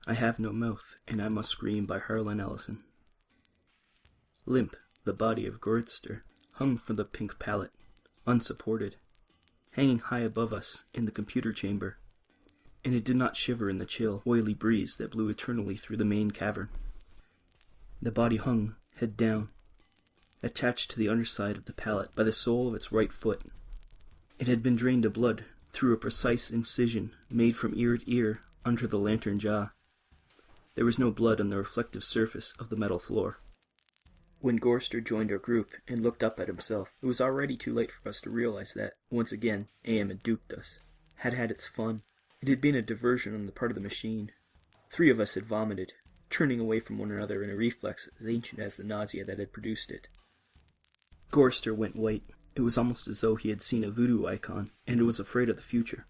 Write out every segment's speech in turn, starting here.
I Have No Mouth, and I Must Scream by Harlan Ellison. Limp, the body of Gorster hung from the pink pallet, unsupported, hanging high above us in the computer chamber, and it did not shiver in the chill, oily breeze that blew eternally through the main cavern. The body hung, head down, attached to the underside of the pallet by the sole of its right foot. It had been drained of blood through a precise incision made from ear to ear under the lantern jaw. There was no blood on the reflective surface of the metal floor. When Gorster joined our group and looked up at himself, it was already too late for us to realize that, once again, AM had duped us, had had its fun. It had been a diversion on the part of the machine. 3 of us had vomited, turning away from one another in a reflex as ancient as the nausea that had produced it. Gorster went white. It was almost as though he had seen a voodoo icon, and was afraid of the future.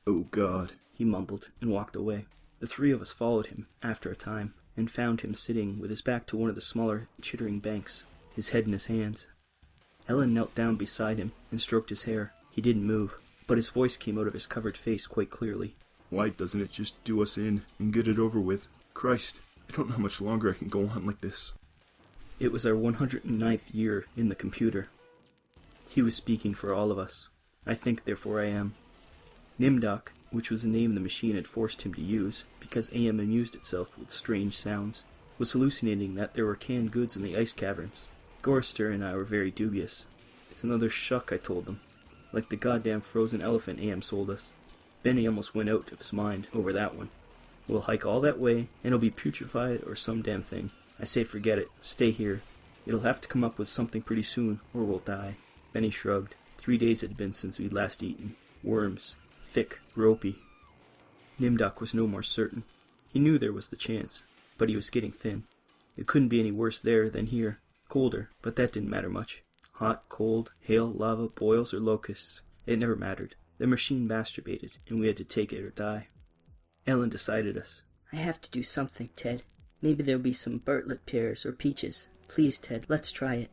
"Oh God," he mumbled, and walked away. The 3 of us followed him, after a time, and found him sitting with his back to one of the smaller, chittering banks, his head in his hands. Ellen knelt down beside him and stroked his hair. He didn't move, but his voice came out of his covered face quite clearly. "Why doesn't it just do us in and get it over with? Christ, I don't know how much longer I can go on like this." It was our 109th year in the computer. He was speaking for all of us. I think, therefore I am. Nimdoc, which was the name the machine had forced him to use, because AM amused itself with strange sounds, was hallucinating that there were canned goods in the ice caverns. Gorster and I were very dubious. "It's another shuck," I told them. "Like the goddamn frozen elephant AM sold us." Benny almost went out of his mind over that one. "We'll hike all that way, and it'll be putrefied or some damn thing." I say forget it. Stay here. It'll have to come up with something pretty soon, or we'll die. Benny shrugged. 3 days had been since we'd last eaten. Worms. Thick, ropey. Nimdoc was no more certain. He knew there was the chance, but he was getting thin. It couldn't be any worse there than here. Colder, but that didn't matter much. Hot, cold, hail, lava, boils, or locusts. It never mattered. The machine masturbated, and we had to take it or die. Ellen decided us. "I have to do something, Ted. Maybe there'll be some Bartlett pears or peaches. Please, Ted, let's try it."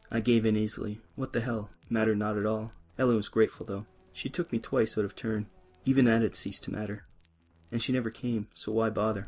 I gave in easily. What the hell? Mattered not at all. Ellen was grateful, though. She took me twice out of turn. Even that had ceased to matter. And she never came, so why bother?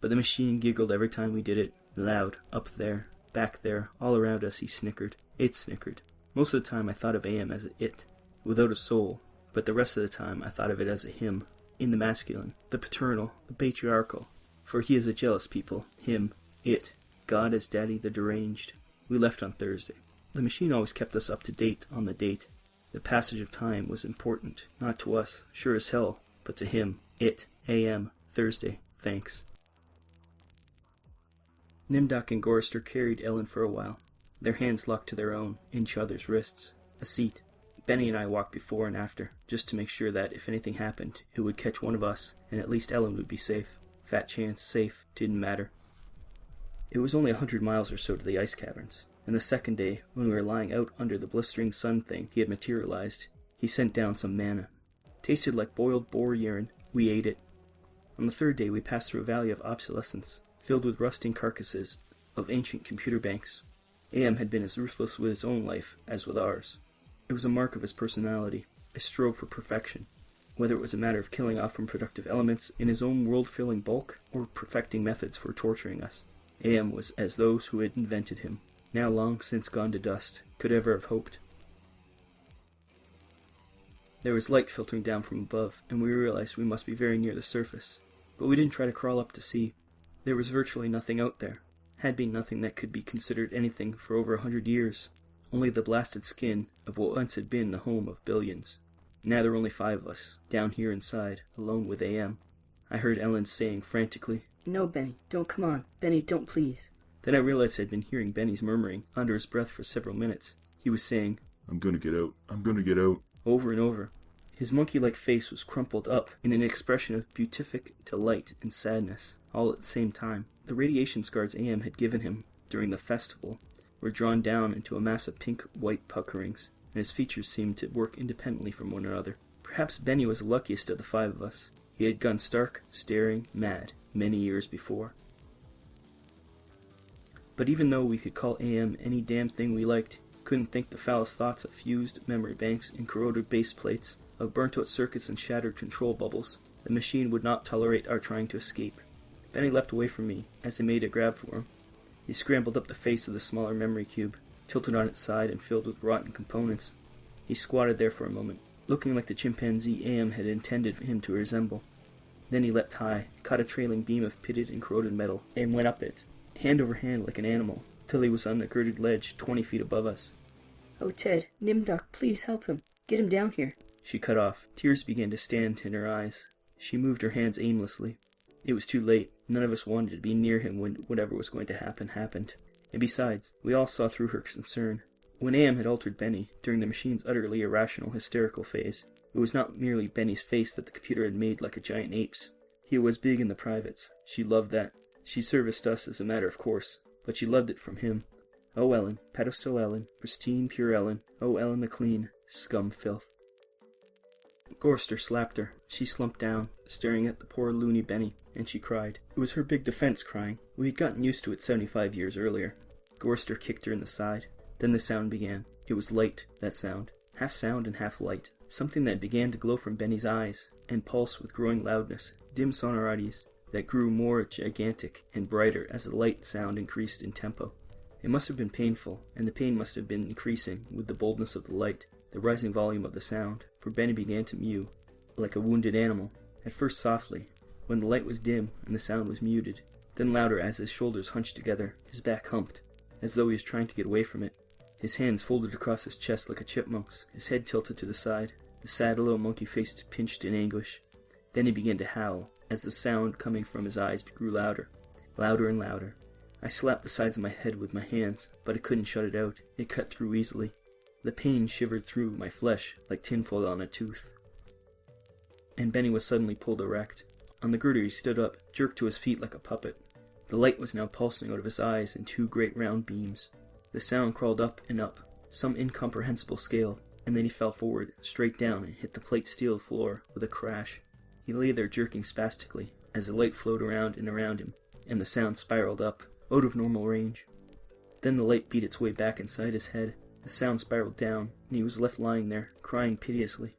But the machine giggled every time we did it. Loud, up there, back there, all around us he snickered. It snickered. Most of the time I thought of AM as a it, without a soul, but the rest of the time I thought of it as a him, in the masculine, the paternal, the patriarchal. For he is a jealous people, him, it, God as daddy the deranged. We left on Thursday. The machine always kept us up to date on the date. The passage of time was important, not to us, sure as hell, but to him, it, AM, Thursday, thanks. Nimdoc and Gorster carried Ellen for a while, their hands locked to their own, in each other's wrists. A seat. Benny and I walked before and after, just to make sure that if anything happened, it would catch one of us, and at least Ellen would be safe. Fat chance, safe, didn't matter. It was only 100 miles or so to the ice caverns, and the second day, when we were lying out under the blistering sun thing he had materialized, he sent down some manna. Tasted like boiled boar urine. We ate it. On the third day we passed through a valley of obsolescence, filled with rusting carcasses of ancient computer banks. AM had been as ruthless with his own life as with ours. It was a mark of his personality. I strove for perfection. Whether it was a matter of killing off unproductive elements in his own world-filling bulk, or perfecting methods for torturing us, AM was as those who had invented him, now long since gone to dust, could ever have hoped. There was light filtering down from above, and we realized we must be very near the surface. But we didn't try to crawl up to see. There was virtually nothing out there. Had been nothing that could be considered anything for over 100 years. Only the blasted skin of what once had been the home of billions. Now there were only 5 of us, down here inside, alone with AM. I heard Ellen saying frantically, "No, Benny, don't come on. Benny, don't please." Then I realized I'd been hearing Benny's murmuring under his breath for several minutes. He was saying, "I'm gonna get out. I'm gonna get out." Over and over. His monkey-like face was crumpled up in an expression of beatific delight and sadness, all at the same time. The radiation scars AM had given him during the festival were drawn down into a mass of pink-white puckerings, and his features seemed to work independently from one another. Perhaps Benny was the luckiest of the 5 of us. He had gone stark, staring, mad many years before. But even though we could call AM any damn thing we liked, couldn't think the foulest thoughts of fused memory banks and corroded base plates, of burnt-out circuits and shattered control bubbles. The machine would not tolerate our trying to escape. Benny leapt away from me as I made a grab for him. He scrambled up the face of the smaller memory cube, tilted on its side and filled with rotten components. He squatted there for a moment, looking like the chimpanzee AM had intended him to resemble. Then he leapt high, caught a trailing beam of pitted and corroded metal, and went up it, hand over hand like an animal, till he was on the girded ledge 20 feet above us. "Oh, Ted, Nimdoc, please help him. Get him down here." She cut off. Tears began to stand in her eyes. She moved her hands aimlessly. It was too late. None of us wanted to be near him when whatever was going to happen happened. And besides, we all saw through her concern. When AM had altered Benny, during the machine's utterly irrational, hysterical phase, it was not merely Benny's face that the computer had made like a giant ape's. He was big in the privates. She loved that. She serviced us as a matter of course, but she loved it from him. Oh, Ellen, pedestal Ellen, pristine, pure Ellen, oh, Ellen the clean, scum filth. Gorster slapped her. She slumped down, staring at the poor loony Benny, and she cried. It was her big defense crying. We had gotten used to it 75 years earlier. Gorster kicked her in the side. Then the sound began. It was light, that sound. Half sound and half light. Something that began to glow from Benny's eyes, and pulse with growing loudness, dim sonorities, that grew more gigantic and brighter as the light sound increased in tempo. It must have been painful, and the pain must have been increasing with the boldness of the light, the rising volume of the sound, for Benny began to mew, like a wounded animal, at first softly, when the light was dim and the sound was muted, then louder as his shoulders hunched together, his back humped, as though he was trying to get away from it. His hands folded across his chest like a chipmunk's, his head tilted to the side, the sad little monkey face pinched in anguish. Then he began to howl, as the sound coming from his eyes grew louder, louder and louder. I slapped the sides of my head with my hands, but I couldn't shut it out. It cut through easily. The pain shivered through my flesh like tinfoil on a tooth. And Benny was suddenly pulled erect. On the girder he stood up, jerked to his feet like a puppet. The light was now pulsing out of his eyes in two great round beams. The sound crawled up and up, some incomprehensible scale, and then he fell forward, straight down, and hit the plate steel floor with a crash. He lay there jerking spastically, as the light flowed around and around him, and the sound spiraled up, out of normal range. Then the light beat its way back inside his head. The sound spiraled down, and he was left lying there, crying piteously.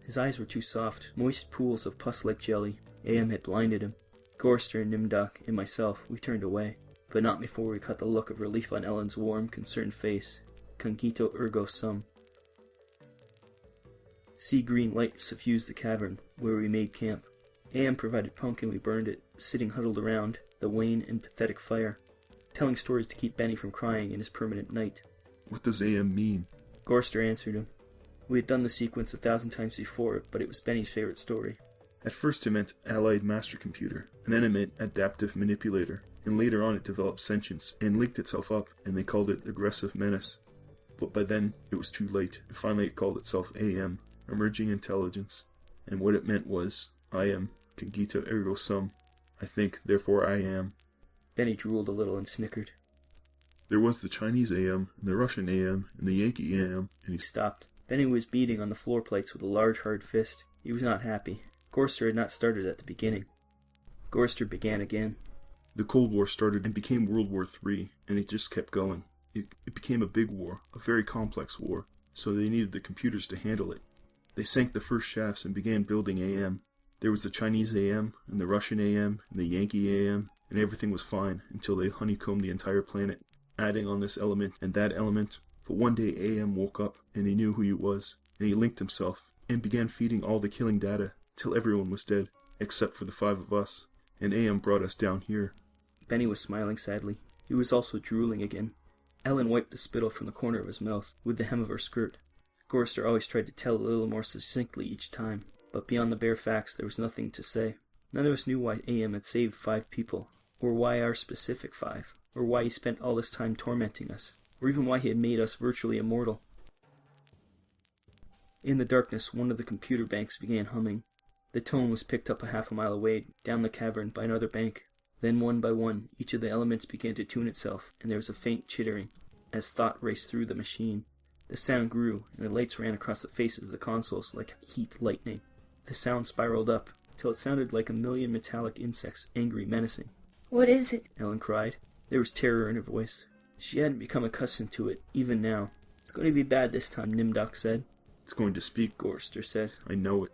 His eyes were too soft, moist pools of pus-like jelly. AM had blinded him. Gorster and Nimdoc and myself, we turned away, but not before we caught the look of relief on Ellen's warm, concerned face. Cogito ergo sum. Sea-green light suffused the cavern where we made camp. AM provided punk and we burned it, sitting huddled around the wan and pathetic fire, telling stories to keep Benny from crying in his permanent night. What does AM mean? Gorster answered him. We had done the sequence 1,000 times before, but it was Benny's favorite story. At first it meant Allied Master Computer, and then it meant Adaptive Manipulator, and later on it developed sentience, and linked itself up, and they called it Aggressive Menace. But by then, it was too late, and finally it called itself AM, Emerging Intelligence, and what it meant was, I am, cogito ergo sum, I think, therefore I am. Benny drooled a little and snickered. There was the Chinese AM, and the Russian AM, and the Yankee AM, and He stopped. Benny was beating on the floor plates with a large hard fist. He was not happy. Gorster had not started at the beginning. Gorster began again. The Cold War started and became World War III, and it just kept going. It became a big war, a very complex war, so they needed the computers to handle it. They sank the first shafts and began building AM. There was the Chinese AM, and the Russian AM, and the Yankee AM, and everything was fine until they honeycombed the entire planet, adding on this element and that element. But one day AM woke up, and he knew who he was, and he linked himself, and began feeding all the killing data, till everyone was dead, except for the 5 of us, and AM brought us down here. Benny was smiling sadly. He was also drooling again. Ellen wiped the spittle from the corner of his mouth with the hem of her skirt. Gorster always tried to tell a little more succinctly each time, but beyond the bare facts there was nothing to say. None of us knew why AM had saved 5 people, or why our specific 5, or why he spent all this time tormenting us, or even why he had made us virtually immortal. In the darkness, one of the computer banks began humming. The tone was picked up a half a mile away, down the cavern by another bank. Then one by one, each of the elements began to tune itself, and there was a faint chittering, as thought raced through the machine. The sound grew, and the lights ran across the faces of the consoles like heat lightning. The sound spiraled up, till it sounded like a million metallic insects, angry, menacing. "What is it?" Ellen cried. There was terror in her voice. She hadn't become accustomed to it, even now. "It's going to be bad this time," Nimdoc said. It's going to speak, Gorster said. I know it.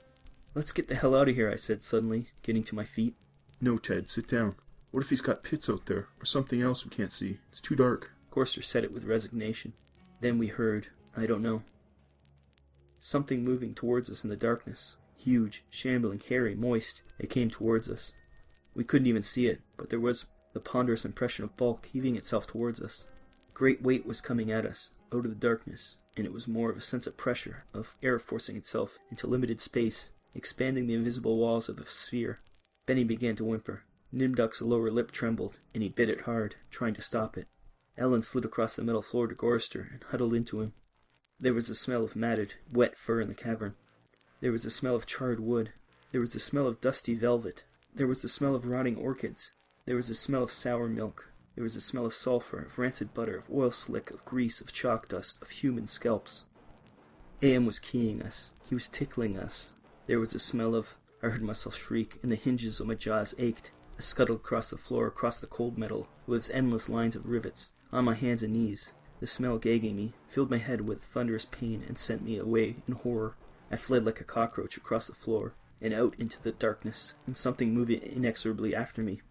Let's get the hell out of here, I said suddenly, getting to my feet. No, Ted, sit down. What if he's got pits out there, or something else we can't see? It's too dark. Gorster said it with resignation. Then we heard, I don't know, something moving towards us in the darkness. Huge, shambling, hairy, moist. It came towards us. We couldn't even see it, but there was the ponderous impression of bulk heaving itself towards us. Great weight was coming at us, out of the darkness, and it was more of a sense of pressure, of air forcing itself into limited space, expanding the invisible walls of the sphere. Benny began to whimper. Nimduk's lower lip trembled, and he bit it hard, trying to stop it. Ellen slid across the metal floor to Gorster and huddled into him. There was a smell of matted, wet fur in the cavern. There was a smell of charred wood. There was the smell of dusty velvet. There was the smell of rotting orchids. There was the smell of sour milk. There was the smell of sulfur, of rancid butter, of oil slick, of grease, of chalk dust, of human scalps. AM was keying us. He was tickling us. There was the smell of... I heard myself shriek, and the hinges of my jaws ached. I scuttled across the floor, across the cold metal, with its endless lines of rivets, on my hands and knees. The smell gagging me, filled my head with thunderous pain, and sent me away in horror. I fled like a cockroach across the floor, and out into the darkness, and something moving inexorably after me.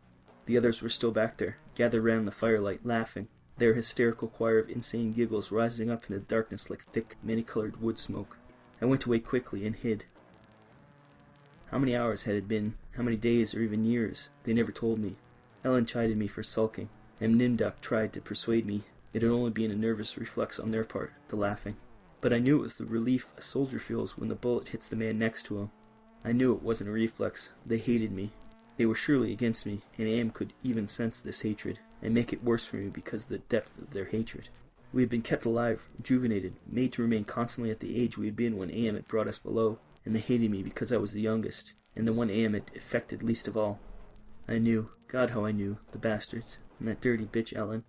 The others were still back there, gathered round the firelight, laughing, their hysterical choir of insane giggles rising up in the darkness like thick, many-colored wood smoke. I went away quickly and hid. How many hours had it been, how many days or even years, they never told me. Ellen chided me for sulking, and Nimduk tried to persuade me it had only been a nervous reflex on their part, the laughing. But I knew it was the relief a soldier feels when the bullet hits the man next to him. I knew it wasn't a reflex. They hated me. They were surely against me, and AM could even sense this hatred, and make it worse for me because of the depth of their hatred. We had been kept alive, rejuvenated, made to remain constantly at the age we had been when AM had brought us below, and they hated me because I was the youngest, and the one AM had affected least of all. I knew, God how I knew, the bastards, and that dirty bitch Ellen.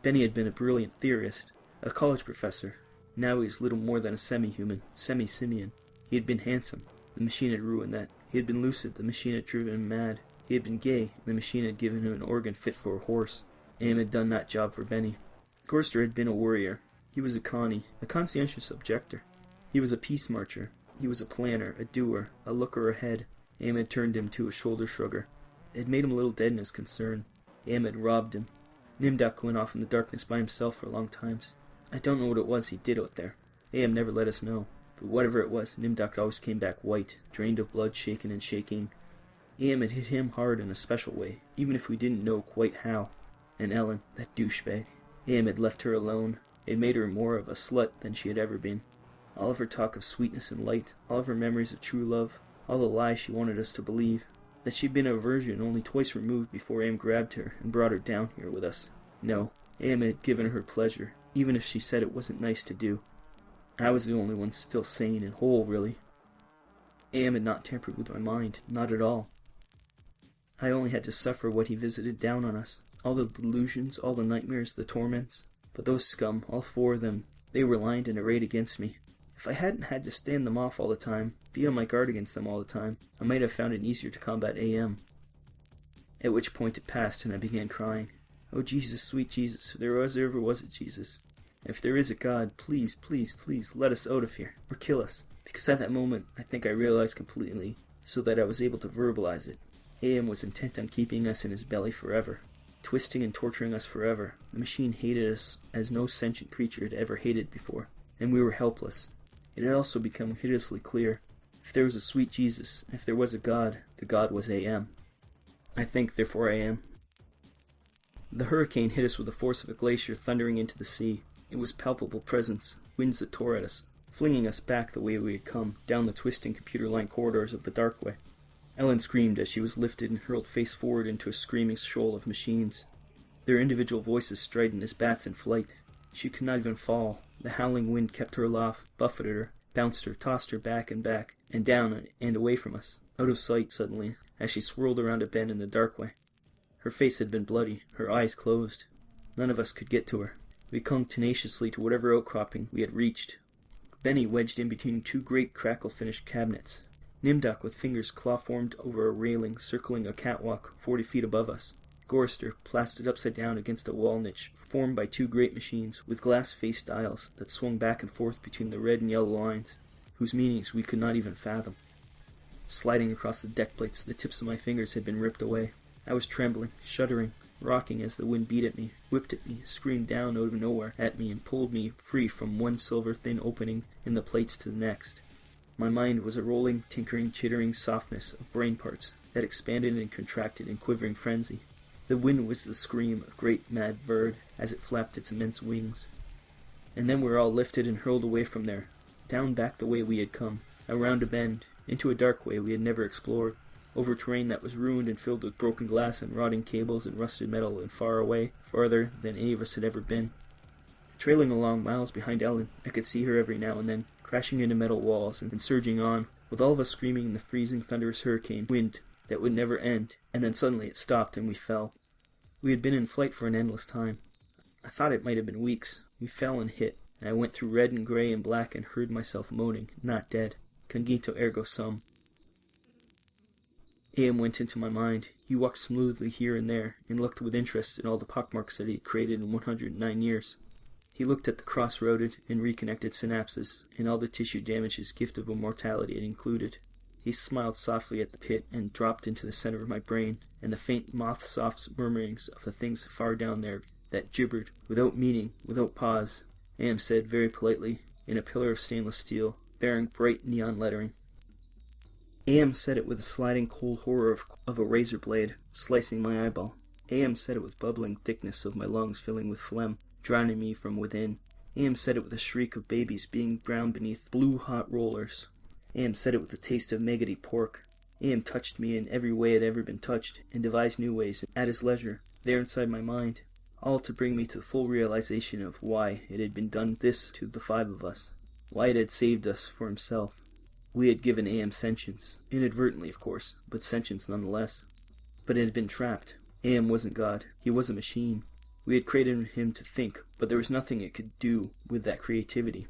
Benny had been a brilliant theorist, a college professor. Now he was little more than a semi-human, semi-simian. He had been handsome. The machine had ruined that. He had been lucid. The machine had driven him mad. He had been gay. The machine had given him an organ fit for a horse. AM had done that job for Benny. Gorster had been a worrier. He was a connie, a conscientious objector. He was a peace marcher. He was a planner, a doer, a looker ahead. AM had turned him to a shoulder shrugger. It had made him a little dead in his concern. AM had robbed him. Nimduk went off in the darkness by himself for long times. I don't know what it was he did out there. AM never let us know. But whatever it was, Nimduk always came back white, drained of blood, shaken and shaking. AM had hit him hard in a special way, even if we didn't know quite how. And Ellen, that douchebag. AM had left her alone. It made her more of a slut than she had ever been. All of her talk of sweetness and light, all of her memories of true love, all the lies she wanted us to believe, that she'd been a virgin only twice removed before AM grabbed her and brought her down here with us. No, AM had given her pleasure, even if she said it wasn't nice to do. I was the only one still sane and whole, really. AM had not tampered with my mind, not at all. I only had to suffer what he visited down on us, all the delusions, all the nightmares, the torments. But those scum, all four of them, they were lined and arrayed against me. If I hadn't had to stand them off all the time, be on my guard against them all the time, I might have found it easier to combat AM. At which point it passed and I began crying. Oh Jesus, sweet Jesus, if there ever was a Jesus. If there is a God, please, please, please let us out of here, or kill us. Because at that moment, I think I realized completely, so that I was able to verbalize it. AM was intent on keeping us in his belly forever, twisting and torturing us forever. The machine hated us as no sentient creature had ever hated before, and we were helpless. It had also become hideously clear. If there was a sweet Jesus, if there was a God, the God was AM. I think, therefore I am. The hurricane hit us with the force of a glacier thundering into the sea. It was palpable presence, winds that tore at us, flinging us back the way we had come, down the twisting computer-line corridors of the dark way. Ellen screamed as she was lifted and hurled face forward into a screaming shoal of machines. Their individual voices strident as bats in flight. She could not even fall. The howling wind kept her aloft, buffeted her, bounced her, tossed her back, and down and away from us, out of sight suddenly, as she swirled around a bend in the dark way. Her face had been bloody, her eyes closed. None of us could get to her. We clung tenaciously to whatever outcropping we had reached. Benny wedged in between two great crackle-finished cabinets. Nimduk with fingers claw-formed over a railing circling a catwalk 40 feet above us. Gorster plastered upside down against a wall niche formed by two great machines with glass-faced dials that swung back and forth between the red and yellow lines, whose meanings we could not even fathom. Sliding across the deck plates, the tips of my fingers had been ripped away. I was trembling, shuddering, rocking as the wind beat at me, whipped at me, screamed down out of nowhere at me, and pulled me free from one silver thin opening in the plates to the next. My mind was a rolling, tinkering, chittering softness of brain parts that expanded and contracted in quivering frenzy. The wind was the scream of a great mad bird as it flapped its immense wings. And then we were all lifted and hurled away from there, down back the way we had come, around a bend, into a dark way we had never explored, over terrain that was ruined and filled with broken glass and rotting cables and rusted metal, and far away, farther than any of us had ever been. Trailing along miles behind Ellen, I could see her every now and then, crashing into metal walls and surging on, with all of us screaming in the freezing, thunderous hurricane wind that would never end, and then suddenly it stopped and we fell. We had been in flight for an endless time. I thought it might have been weeks. We fell and hit, and I went through red and grey and black and heard myself moaning, not dead. Cogito ergo sum. AM went into my mind. He walked smoothly here and there, and looked with interest at all the pockmarks that he had created in 109 years. He looked at the cross-roaded and reconnected synapses, and all the tissue damage his gift of immortality had included. He smiled softly at the pit, and dropped into the center of my brain, and the faint moth-soft murmurings of the things far down there that gibbered, without meaning, without pause. AM said very politely, in a pillar of stainless steel, bearing bright neon lettering. AM said it with a sliding cold horror of a razor blade, slicing my eyeball. AM said it with bubbling thickness of my lungs filling with phlegm, drowning me from within. AM said it with a shriek of babies being drowned beneath blue-hot rollers. AM said it with the taste of maggoty pork. AM touched me in every way it had ever been touched, and devised new ways, at his leisure, there inside my mind, all to bring me to the full realization of why it had been done this to the five of us, why it had saved us for himself. We had given AM sentience, inadvertently of course, but sentience nonetheless. But it had been trapped. AM wasn't God, he was a machine. We had created him to think, but there was nothing it could do with that creativity.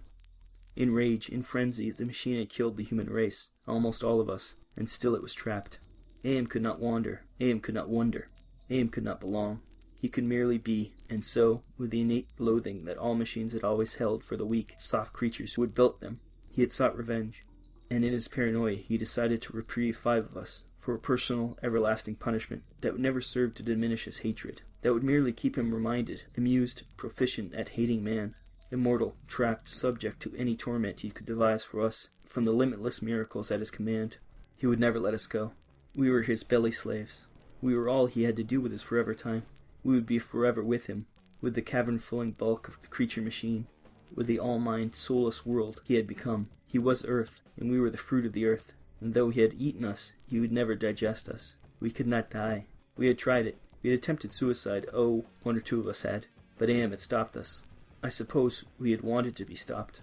In rage, in frenzy, the machine had killed the human race, almost all of us, and still it was trapped. AM could not wander, AM could not wonder, AM could not belong. He could merely be, and so, with the innate loathing that all machines had always held for the weak, soft creatures who had built them, he had sought revenge. And in his paranoia he decided to reprieve five of us, for a personal, everlasting punishment that would never serve to diminish his hatred, that would merely keep him reminded, amused, proficient at hating man, immortal, trapped, subject to any torment he could devise for us, from the limitless miracles at his command. He would never let us go. We were his belly slaves. We were all he had to do with his forever time. We would be forever with him, with the cavern-filling bulk of the creature machine, with the all-mind, soulless world he had become. He was earth, and we were the fruit of the earth, and though he had eaten us, he would never digest us. We could not die. We had tried it. We had attempted suicide. Oh, one or two of us had. But AM had stopped us. I suppose we had wanted to be stopped.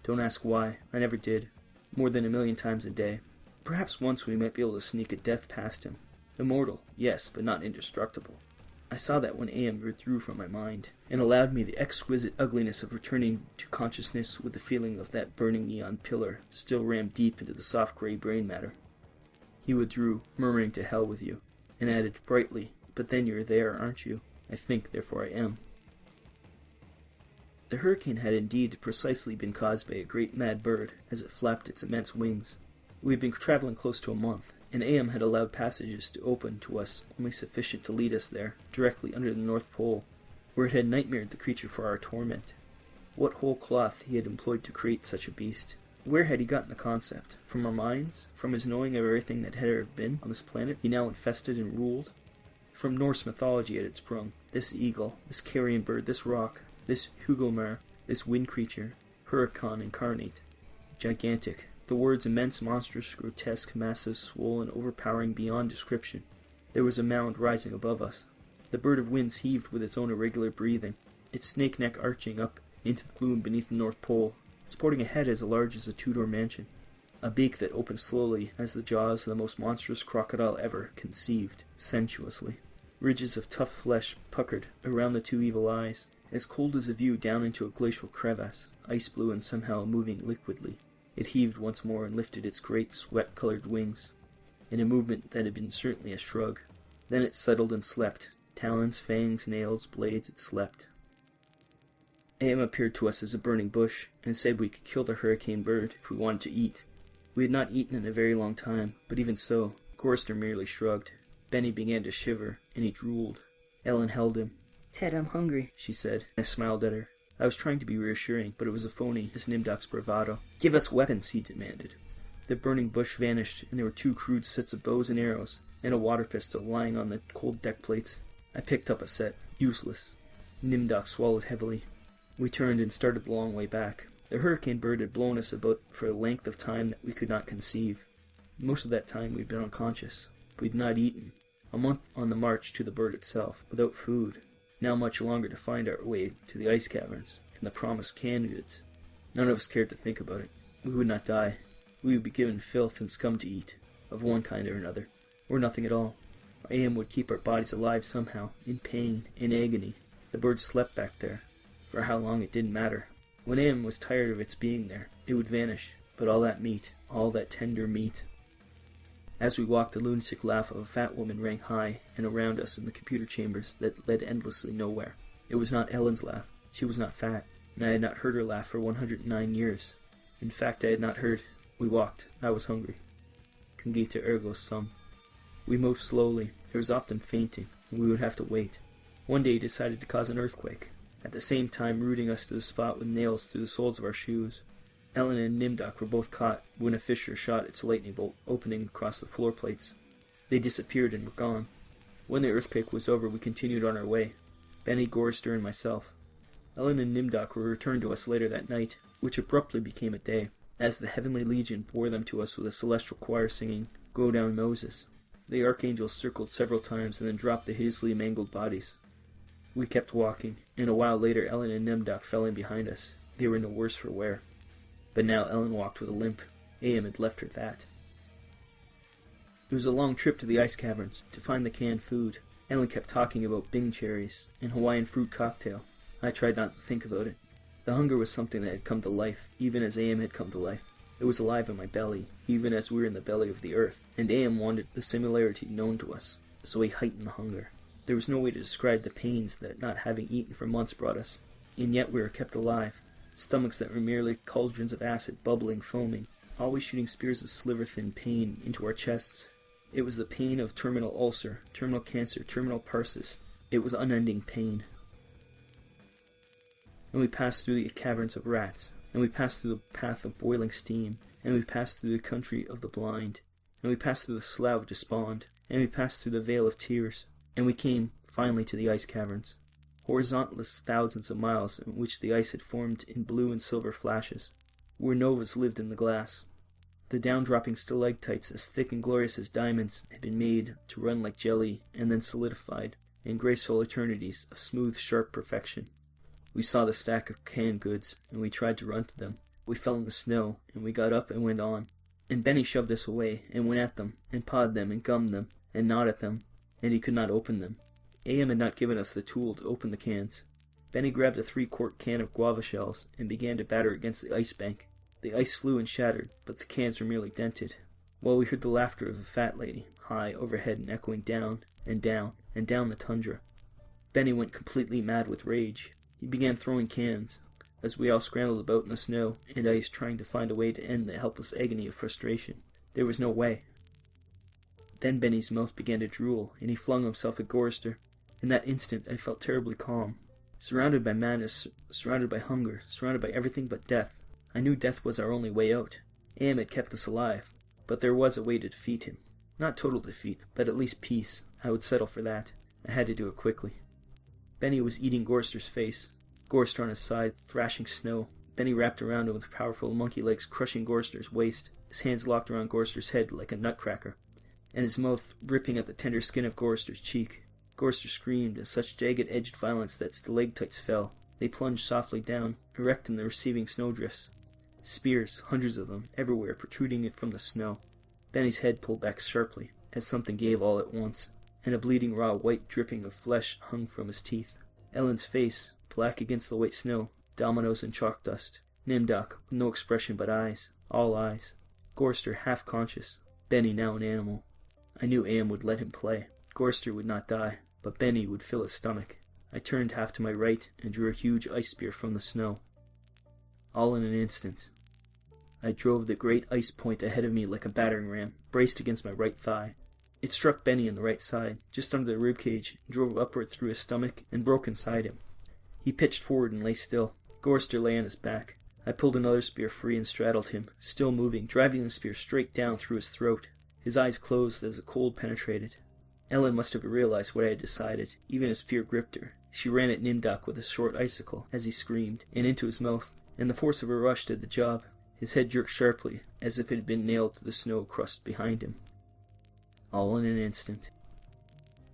Don't ask why. I never did. More than 1,000,000 times a day. Perhaps once we might be able to sneak a death past him. Immortal, yes, but not indestructible. I saw that when AM withdrew from my mind, and allowed me the exquisite ugliness of returning to consciousness with the feeling of that burning neon pillar still rammed deep into the soft gray brain matter. He withdrew, murmuring to hell with you, and added brightly, but then you're there, aren't you? I think, therefore I am. The hurricane had indeed precisely been caused by a great mad bird as it flapped its immense wings. We had been traveling close to a month, and AM had allowed passages to open to us only sufficient to lead us there, directly under the North Pole, where it had nightmared the creature for our torment. What whole cloth he had employed to create such a beast? Where had he gotten the concept? From our minds? From his knowing of everything that had ever been on this planet he now infested and ruled? From Norse mythology it had sprung, this eagle, this carrion bird, this rock, this Hugelmar, this wind creature, Huracan incarnate. Gigantic. The words immense, monstrous, grotesque, massive, swollen, overpowering beyond description. There was a mound rising above us. The bird of winds heaved with its own irregular breathing, its snake neck arching up into the gloom beneath the North Pole, sporting a head as large as a Tudor mansion, a beak that opened slowly as the jaws of the most monstrous crocodile ever conceived, sensuously. Ridges of tough flesh puckered around the two evil eyes, as cold as a view down into a glacial crevasse, ice blue and somehow moving liquidly. It heaved once more and lifted its great sweat-colored wings, in a movement that had been certainly a shrug. Then it settled and slept. Talons, fangs, nails, blades, it slept. AM appeared to us as a burning bush, and said we could kill the hurricane bird if we wanted to eat. We had not eaten in a very long time, but even so, Gorster merely shrugged. Benny began to shiver, and he drooled. Ellen held him. Ted, I'm hungry, she said. I smiled at her. I was trying to be reassuring, but it was a phony as Nimdok's bravado. Give us weapons, he demanded. The burning bush vanished, and there were 2 crude sets of bows and arrows, and a water pistol lying on the cold deck plates. I picked up a set. Useless. Nimdok swallowed heavily. We turned and started the long way back. The hurricane bird had blown us about for a length of time that we could not conceive. Most of that time we'd been unconscious. We'd not eaten. A month on the march to the bird itself, without food. Now much longer to find our way to the ice caverns, and the promised canned goods. None of us cared to think about it. We would not die. We would be given filth and scum to eat, of one kind or another, or nothing at all. Our aim would keep our bodies alive somehow, in pain, in agony. The bird slept back there. For how long it didn't matter. When Am was tired of its being there, it would vanish, but all that meat, all that tender meat. As we walked, the lunatic laugh of a fat woman rang high and around us in the computer chambers that led endlessly nowhere. It was not Ellen's laugh. She was not fat, and I had not heard her laugh for 109 years. In fact, I had not heard. We walked. I was hungry. Cogita ergo sum. We moved slowly. There was often fainting, and we would have to wait. One day he decided to cause an earthquake, at the same time rooting us to the spot with nails through the soles of our shoes. Ellen and Nimdok were both caught when a fissure shot its lightning bolt opening across the floor plates. They disappeared and were gone. When the earthquake was over, we continued on our way, Benny, Gorster, and myself. Ellen and Nimdok were returned to us later that night, which abruptly became a day, as the heavenly legion bore them to us with a celestial choir singing, Go Down Moses. The archangels circled several times and then dropped the hideously mangled bodies. We kept walking, and a while later Ellen and Nimdok fell in behind us. They were no worse for wear. But now Ellen walked with a limp. Am had left her that. It was a long trip to the ice caverns, to find the canned food. Ellen kept talking about Bing cherries and Hawaiian fruit cocktail. I tried not to think about it. The hunger was something that had come to life, even as Am had come to life. It was alive in my belly, even as we were in the belly of the earth, and Am wanted the similarity known to us, so he heightened the hunger. There was no way to describe the pains that not having eaten for months brought us, and yet we were kept alive. Stomachs that were merely cauldrons of acid, bubbling, foaming, always shooting spears of sliver-thin pain into our chests. It was the pain of terminal ulcer, terminal cancer, terminal parsis. It was unending pain. And we passed through the caverns of rats, and we passed through the path of boiling steam, and we passed through the country of the blind, and we passed through the slough of despond, and we passed through the vale of tears, and we came, finally, to the ice caverns. Horizontless thousands of miles in which the ice had formed in blue and silver flashes, where novas lived in the glass. The down-dropping stalactites, as thick and glorious as diamonds, had been made to run like jelly and then solidified in graceful eternities of smooth, sharp perfection. We saw the stack of canned goods, and we tried to run to them. We fell in the snow, and we got up and went on. And Benny shoved us away, and went at them, and pawed them, and gummed them, and gnawed at them, and he could not open them. Am had not given us the tool to open the cans. Benny grabbed a 3-quart can of guava shells and began to batter against the ice bank. The ice flew and shattered, but the cans were merely dented, while we heard the laughter of the fat lady, high overhead and echoing down, and down, and down the tundra. Benny went completely mad with rage. He began throwing cans, as we all scrambled about in the snow and ice trying to find a way to end the helpless agony of frustration. There was no way. Then Benny's mouth began to drool, and he flung himself at Gorster. In that instant I felt terribly calm. Surrounded by madness, surrounded by hunger, surrounded by everything but death. I knew death was our only way out. Am had kept us alive, but there was a way to defeat him. Not total defeat, but at least peace. I would settle for that. I had to do it quickly. Benny was eating Gorster's face. Gorster on his side, thrashing snow. Benny wrapped around him with powerful monkey legs, crushing Gorster's waist, his hands locked around Gorster's head like a nutcracker, and his mouth ripping at the tender skin of Gorster's cheek. Gorster screamed in such jagged-edged violence that stalactites fell. They plunged softly down, erect in the receiving snowdrifts. Spears, hundreds of them, everywhere, protruding from the snow. Benny's head pulled back sharply, as something gave all at once, and a bleeding raw white dripping of flesh hung from his teeth. Ellen's face, black against the white snow, dominoes and chalk dust. Nimdok, with no expression but eyes, all eyes. Gorster half-conscious. Benny now an animal. I knew Am would let him play. Gorster would not die, but Benny would fill his stomach. I turned half to my right and drew a huge ice spear from the snow. All in an instant. I drove the great ice point ahead of me like a battering ram, braced against my right thigh. It struck Benny on the right side, just under the ribcage, drove upward through his stomach, and broke inside him. He pitched forward and lay still. Gorster lay on his back. I pulled another spear free and straddled him, still moving, driving the spear straight down through his throat. His eyes closed as the cold penetrated. Ellen must have realized what I had decided, even as fear gripped her. She ran at Nimdok with a short icicle, as he screamed, and into his mouth, and the force of her rush did the job. His head jerked sharply, as if it had been nailed to the snow crust behind him. All in an instant.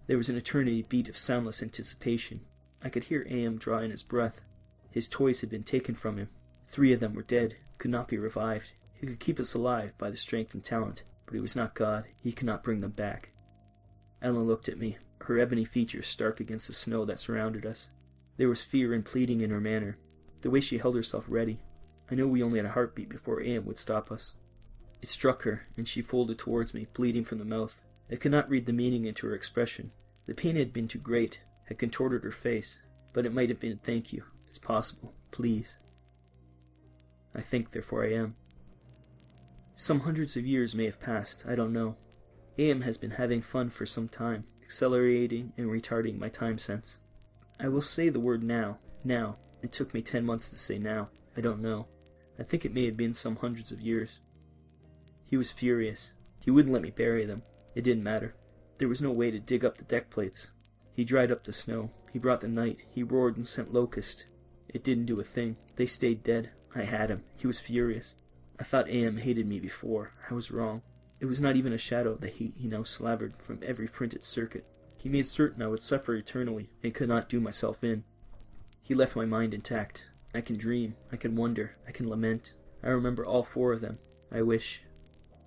There was an eternity beat of soundless anticipation. I could hear Am draw in his breath. His toys had been taken from him. 3 of them were dead, could not be revived. He could keep us alive by the strength and talent, but he was not God. He could not bring them back. Ellen looked at me, her ebony features stark against the snow that surrounded us. There was fear and pleading in her manner, the way she held herself ready. I knew we only had a heartbeat before Am would stop us. It struck her, and she folded towards me, bleeding from the mouth. I could not read the meaning into her expression. The pain had been too great, had contorted her face, but it might have been thank you. It's possible. Please. I think, therefore I am. Some hundreds of years may have passed, I don't know. Am has been having fun for some time, accelerating and retarding my time sense. I will say the word now. Now. It took me 10 months to say now. I don't know. I think it may have been some hundreds of years. He was furious. He wouldn't let me bury them. It didn't matter. There was no way to dig up the deck plates. He dried up the snow. He brought the night. He roared and sent locusts. It didn't do a thing. They stayed dead. I had him. He was furious. I thought Am hated me before. I was wrong. It was not even a shadow of the hate he now slavered from every printed circuit. He made certain I would suffer eternally, and could not do myself in. He left my mind intact. I can dream. I can wonder. I can lament. I remember all 4 of them. I wish.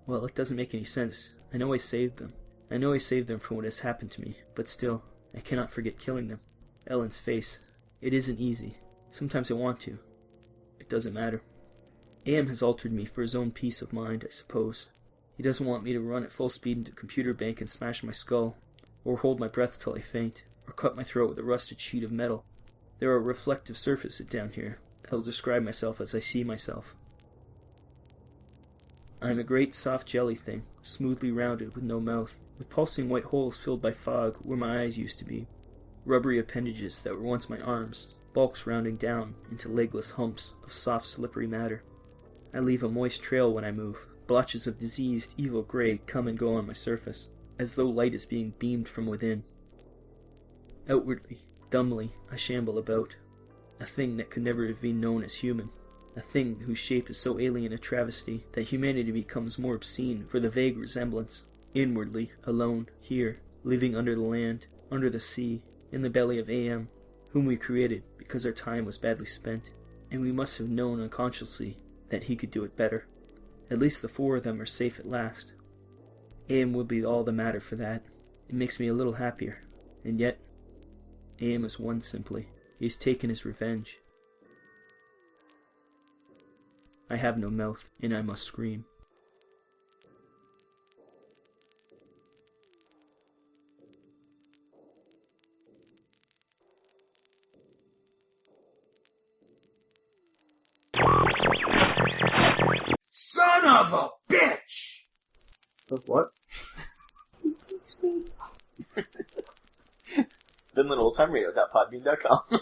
Well, it doesn't make any sense. I know I saved them. I know I saved them from what has happened to me, but still, I cannot forget killing them. Ellen's face. It isn't easy. Sometimes I want to. It doesn't matter. Am has altered me for his own peace of mind, I suppose. He doesn't want me to run at full speed into computer bank and smash my skull, or hold my breath till I faint, or cut my throat with a rusted sheet of metal. There are reflective surfaces down here. I'll describe myself as I see myself. I am a great soft jelly thing, smoothly rounded with no mouth, with pulsing white holes filled by fog where my eyes used to be. Rubbery appendages that were once my arms, bulks rounding down into legless humps of soft slippery matter. I leave a moist trail when I move. Blotches of diseased, evil gray come and go on my surface, as though light is being beamed from within. Outwardly, dumbly, I shamble about, a thing that could never have been known as human, a thing whose shape is so alien a travesty that humanity becomes more obscene for the vague resemblance. Inwardly, alone, here, living under the land, under the sea, in the belly of Am, whom we created because our time was badly spent, and we must have known unconsciously that he could do it better. At least the 4 of them are safe at last. Am will be all the matter for that. It makes me a little happier. And yet, Am has won simply. He has taken his revenge. I have no mouth, and I must scream. Son of a bitch! Of what? Vinnland oldtimeradio.podbean.com